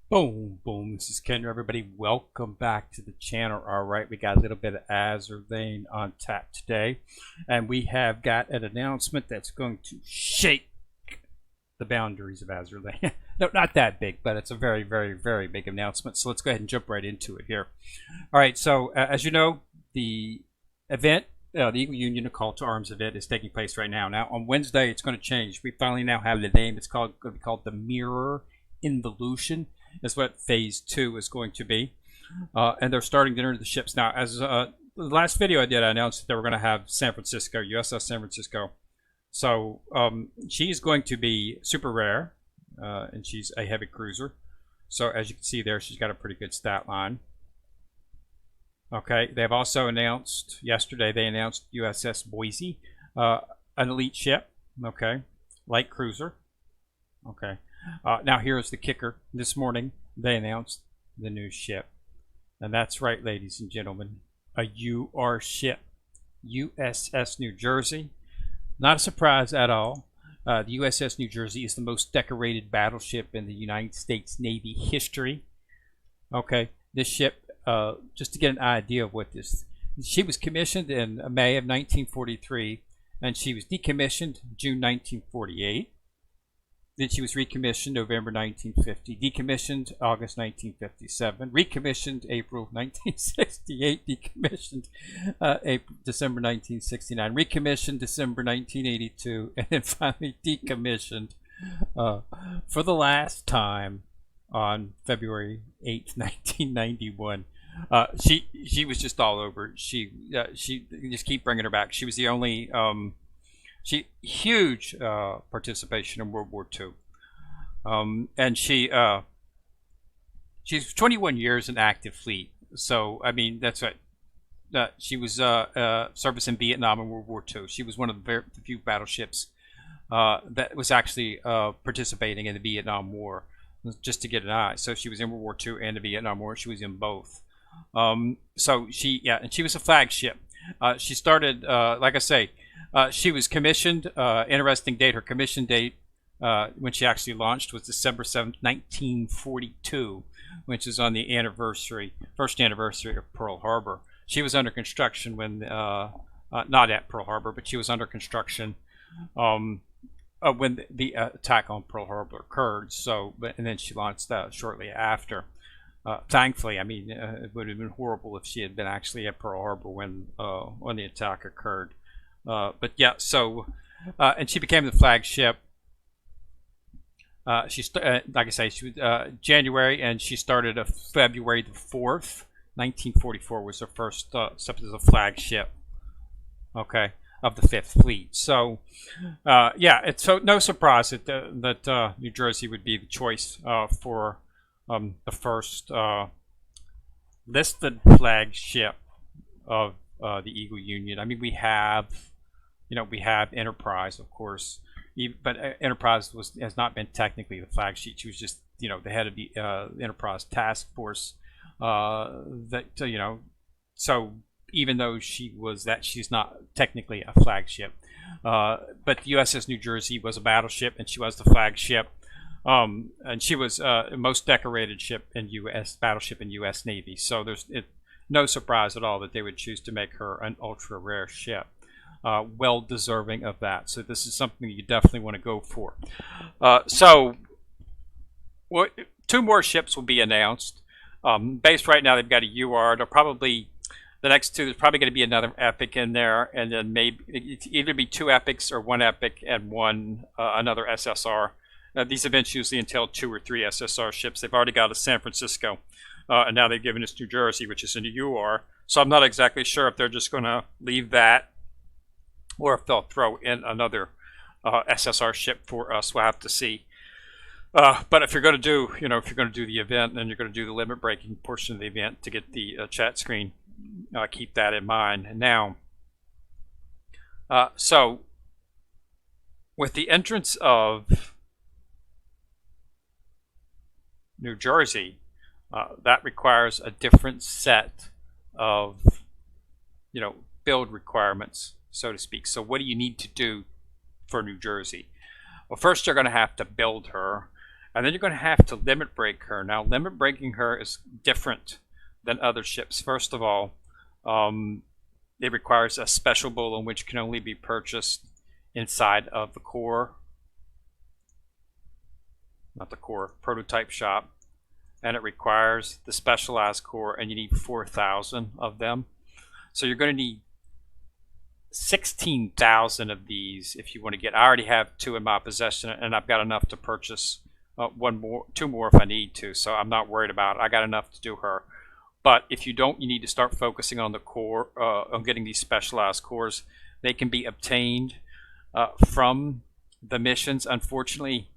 Boom, boom. This is Kendra. Everybody, welcome back to the channel. All right, we got a little bit of Azur Lane on tap today, and we have got an announcement that's going to shake the boundaries of Azur Lane. No, not that big, but it's a very, very, very big announcement. So let's go ahead and jump right into it here. All right, so as you know, the event, the Eagle Union, a call to arms event, is taking place right now. Now, on Wednesday, it's going to change. We finally now have the name. It's going to be called the Mirror Involution. Is what phase 2 is going to be, and they're starting to enter the ships now. As the last video I did, I announced that they were going to have San Francisco, USS San Francisco. So she's going to be super rare, and she's a heavy cruiser. So as you can see there, she's got a pretty good stat line. Okay, they've also announced yesterday. They announced USS Boise, an elite ship. Okay, light cruiser. Okay. Now here's the kicker. This morning they announced the new ship, and that's right, ladies and gentlemen, a UR ship, USS New Jersey. Not a surprise at all. The USS New Jersey is the most decorated battleship in the United States Navy history. Okay, this ship, just to get an idea of what this, she was commissioned in May of 1943, and she was decommissioned June 1948. Then she was recommissioned November 1950, decommissioned August 1957, recommissioned April 1968, decommissioned December 1969, recommissioned December 1982, and then finally decommissioned for the last time on February 8th, 1991. She was just all over. She just keep bringing her back. She was the only huge participation in World War II, and she's 21 years in active fleet. So I mean, that's right. She was service in Vietnam and World War II. She was one of the very few battleships that was actually participating in the Vietnam War, just to get an eye. So she was in World War II and the Vietnam War. She was in both. So and she was a flagship. She started, like I say. She was commissioned, interesting date, her commission date when she actually launched was December 7th, 1942, which is on the first anniversary of Pearl Harbor. She was under construction when, not at Pearl Harbor, but she was under construction when the attack on Pearl Harbor occurred. So, and then she launched shortly after. Thankfully, I mean, it would have been horrible if she had been actually at Pearl Harbor when the attack occurred. But yeah, so and she became the flagship. Like I say, she was January, and she started February the 4th, 1944 was her first step as a flagship. Okay, of the 5th Fleet. So yeah, it's so no surprise that New Jersey would be the choice for the first listed flagship of the Eagle Union. I mean, we have Enterprise, of course, but Enterprise has not been technically the flagship. She was just, the head of the Enterprise task force. So even though she's not technically a flagship. But the USS New Jersey was a battleship, and she was the flagship. And she was most decorated battleship in U.S. Navy. So there's no surprise at all that they would choose to make her an ultra rare ship. Well deserving of that. So this is something you definitely want to go for. So 2 more ships will be announced. Based right now, they've got a UR. They'll probably, the next 2, there's probably going to be another epic in there, and then maybe it's either be 2 epics or 1 epic and another SSR. These events usually entail 2 or 3 SSR ships. They've already got a San Francisco, and now they've given us New Jersey, which is a UR. So I'm not exactly sure if they're just going to leave that, or if they'll throw in another SSR ship for us. We'll have to see. But if you're going to do, the event, then you're going to do the limit breaking portion of the event to get the chat screen. Keep that in mind. Now, so with the entrance of New Jersey, that requires a different set of, build requirements, so to speak. So what do you need to do for New Jersey? Well, first you're going to have to build her, And then you're going to have to limit break her. Now, limit breaking her is different than other ships. First of all, it requires a special bullion which can only be purchased inside of the core, not the core, prototype shop. And it requires the specialized core, and you need 4,000 of them. So you're going to need 16,000 of these if you want to get. I already have 2 in my possession, and I've got enough to purchase 2 more if I need to. So I'm not worried about it. I got enough to do her. But if you don't, you need to start focusing on the core, on getting these specialized cores. They can be obtained from the missions. Unfortunately,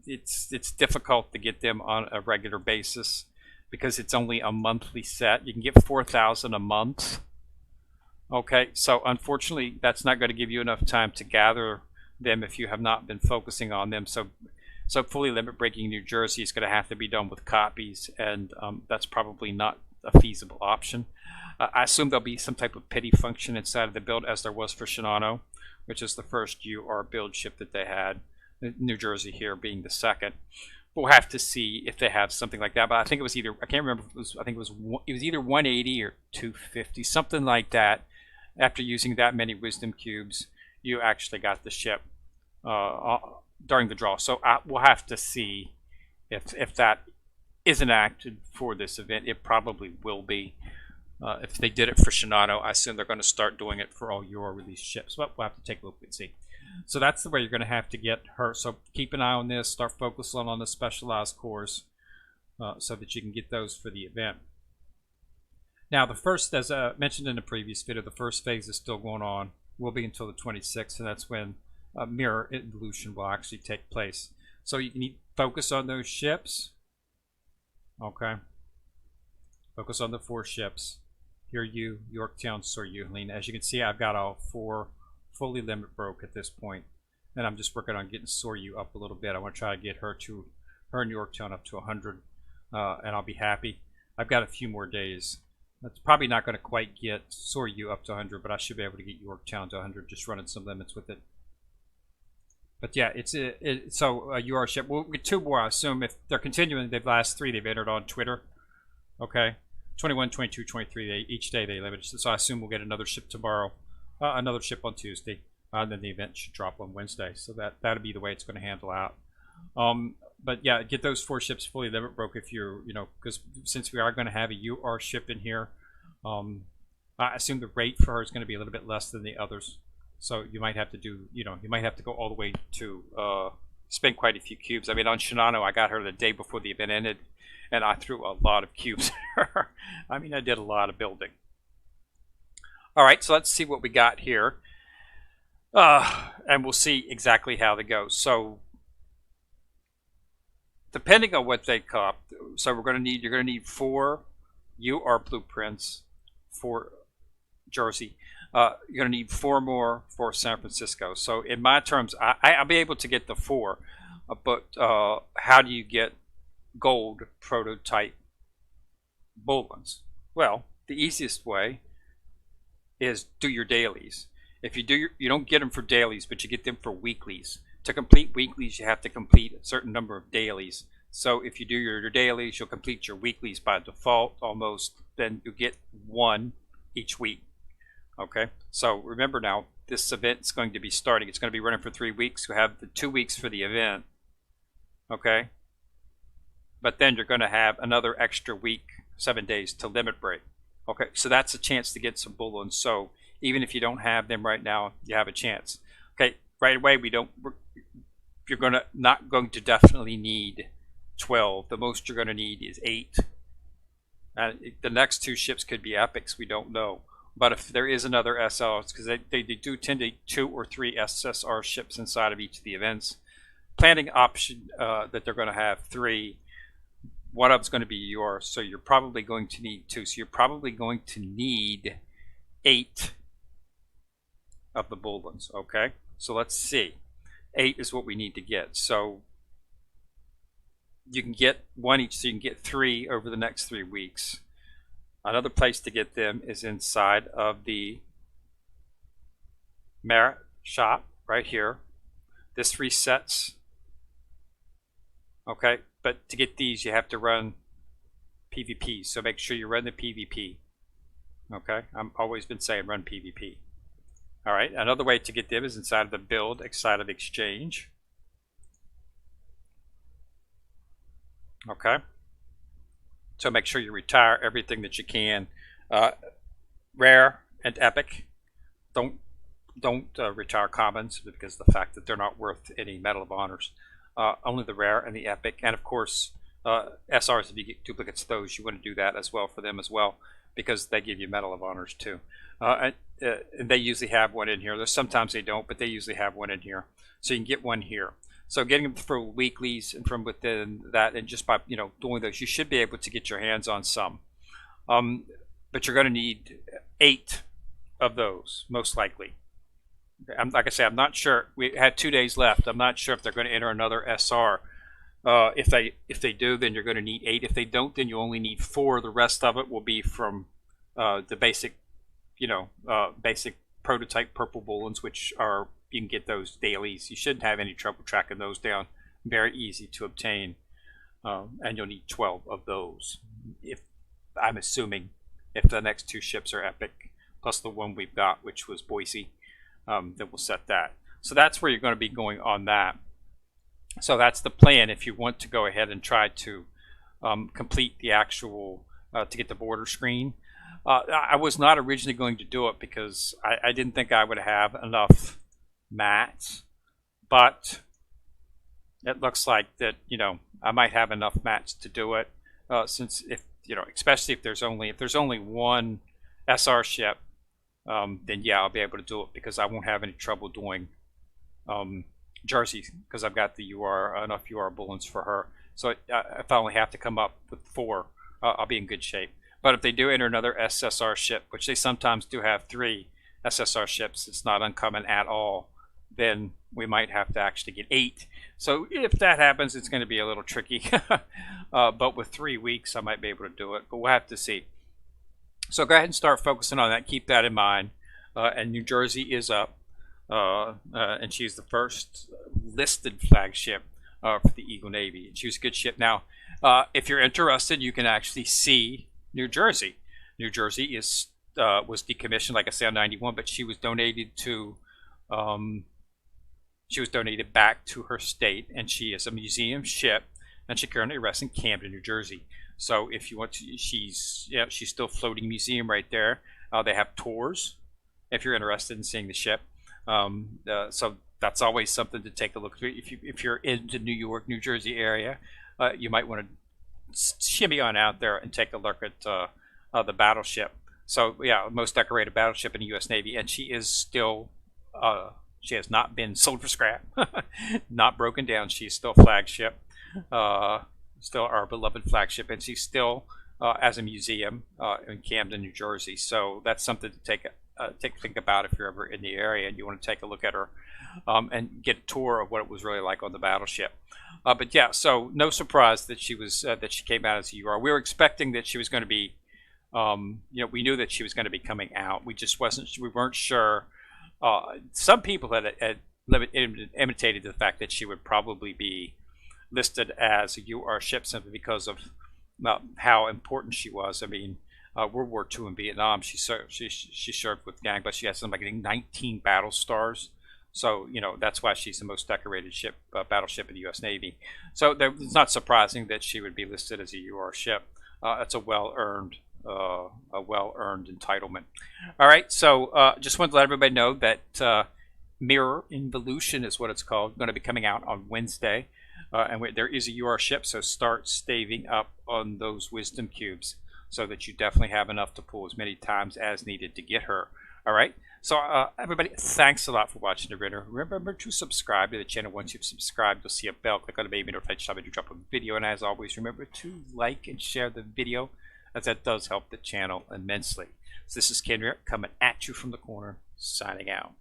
it's difficult to get them on a regular basis because it's only a monthly set. You can get 4,000 a month. Okay, so unfortunately, that's not going to give you enough time to gather them if you have not been focusing on them. So fully limit breaking New Jersey is going to have to be done with copies, and that's probably not a feasible option. I assume there'll be some type of pity function inside of the build, as there was for Shinano, which is the first UR build ship that they had. New Jersey here being the second. We'll have to see if they have something like that. But I think it was either, I can't remember. I think it was either 180 or 250, something like that. After using that many wisdom cubes, you actually got the ship during the draw. So we'll have to see if that is enacted for this event. It probably will be. If they did it for Shinano, I assume they're going to start doing it for all your released ships. But we'll have to take a look and see. So that's the way you're going to have to get her. So keep an eye on this. Start focusing on the specialized cores so that you can get those for the event. Now, the first, as I mentioned in the previous video, the first phase is still going on. Will be until the 26th, and that's when mirror evolution will actually take place. So you need to focus on those ships. Okay. Focus on the 4 ships. Hiryu, Yorktown, Soryu, Helena. As you can see, I've got all 4 fully limit broke at this point, and I'm just working on getting Soryu up a little bit. I want to try to get her and Yorktown up to 100, and I'll be happy. I've got a few more days. That's probably not going to quite get Soryu up to 100, but I should be able to get Yorktown to 100 just running some limits with it. But yeah, so UR ship. We'll get 2 more, I assume. If they're continuing, the last 3 they've entered on Twitter. Okay, 21, 22, 23. Each day they limited. So I assume we'll get another ship tomorrow. Another ship on Tuesday, and then the event should drop on Wednesday. So that'll be the way it's going to handle out. But yeah, get those 4 ships fully limit broke if you're, because since we are going to have a UR ship in here, I assume the rate for her is going to be a little bit less than the others. So you might have to do, you might have to go all the way to spend quite a few cubes. I mean, on Shinano, I got her the day before the event ended, and I threw a lot of cubes at her. I mean, I did a lot of building. All right, so let's see what we got here, and we'll see exactly how they go. So, depending on what they cop, so you're going to need 4 UR blueprints for Jersey. You're going to need 4 more for San Francisco. So, in my terms, I'll be able to get the 4, but how do you get gold prototype bullions? Well, the easiest way is do your dailies. If you don't get them for dailies, but you get them for weeklies. To complete weeklies, you have to complete a certain number of dailies. So if you do your dailies, you'll complete your weeklies by default almost. Then you get 1 each week. Okay, so remember now, this event's going to be starting. It's going to be running for 3 weeks. You have the 2 weeks for the event. Okay, but then you're going to have another extra week, 7 days to limit break. Okay, so that's a chance to get some bullions. So even if you don't have them right now, you have a chance. Okay, right away you're not going to definitely need 12. The most you're going to need is 8. The next 2 ships could be epics. We don't know. But if there is another SL, it's because they do tend to 2 or 3 SSR ships inside of each of the events. Planning option that they're going to have 3. One of them's going to be yours, so you're probably going to need 2. So you're probably going to need 8 of the bullions. Okay, so let's see. 8 is what we need to get. So you can get 1 each, so you can get 3 over the next 3 weeks. Another place to get them is inside of the Merit shop right here. This resets Okay, but to get these, you have to run PvP. So make sure you run the PvP. Okay, I've always been saying run PvP. All right, another way to get them is inside of the build, inside of exchange. Okay, so make sure you retire everything that you can. Rare and epic. Don't retire commons because of the fact that they're not worth any Medal of Honors. Only the rare and the epic, and of course SRs. If you get duplicates of those, you want to do that as well for them as well, because they give you Medal of Honors too. And they usually have one in here. There's sometimes they don't, but they usually have one in here, so you can get one here. So getting them for weeklies and from within that, and just by doing those, you should be able to get your hands on some. But you're going to need 8 of those most likely. Like I said, I'm not sure. We had 2 days left. I'm not sure if they're going to enter another SR. If they do, then you're going to need 8. If they don't, then you only need 4. The rest of it will be from the basic, basic prototype purple bullets, which are, you can get those dailies. You shouldn't have any trouble tracking those down. Very easy to obtain, and you'll need 12 of those. If I'm assuming if the next 2 ships are epic, plus the one we've got, which was Boise. Then we'll set that. So that's where you're going to be going on that. So that's the plan if you want to go ahead and try to complete the actual, to get the border screen. I was not originally going to do it because I didn't think I would have enough mats, but it looks like that, I might have enough mats to do it, since especially if there's only one SR ship, then yeah, I'll be able to do it because I won't have any trouble doing Jersey, because I've got the enough UR bullets for her. So if I only have to come up with 4, I'll be in good shape. But if they do enter another SSR ship, which they sometimes do have 3 SSR ships, it's not uncommon at all, then we might have to actually get 8. So if that happens, it's going to be a little tricky. But with 3 weeks, I might be able to do it, but we'll have to see. So go ahead and start focusing on that. Keep that in mind. And New Jersey is up, and she's the first listed flagship for the Eagle Navy. And she was a good ship. Now, if you're interested, you can actually see New Jersey. New Jersey is was decommissioned, like I said, on 91, but she was donated to. She was donated back to her state, and she is a museum ship, and she currently rests in Camden, New Jersey. So if you want to, she's still floating museum right there. They have tours if you're interested in seeing the ship. So that's always something to take a look through. If you're into New York, New Jersey area, you might want to shimmy on out there and take a look at the battleship. So yeah, most decorated battleship in the U.S. Navy, and she is still. She has not been sold for scrap, not broken down. She's still a flagship. Still our beloved flagship, and she's still as a museum in Camden, New Jersey. So that's something to think about if you're ever in the area and you want to take a look at her and get a tour of what it was really like on the battleship. But yeah, so no surprise that she was that she came out as a UR. We were expecting that she was going to be, we knew that she was going to be coming out. We weren't sure. Some people had imitated the fact that she would probably be listed as a UR ship simply because of how important she was. I mean, World War II in Vietnam, she served with gang, but she has something like 19 battle stars. So that's why she's the most decorated ship, battleship in the U.S. Navy. So it's not surprising that she would be listed as a UR ship. It's a well-earned entitlement. All right, so just wanted to let everybody know that Mirror Involution is what it's called. Going to be coming out on Wednesday. And there is a UR ship, so start staving up on those wisdom cubes so that you definitely have enough to pull as many times as needed to get her. All right, so everybody, thanks a lot for watching the video. Remember to subscribe to the channel. Once you've subscribed, you'll see a bell. Click on the baby notification time to drop a video. And as always, remember to like and share the video, as that does help the channel immensely. So this is Kendrick coming at you from the corner, signing out.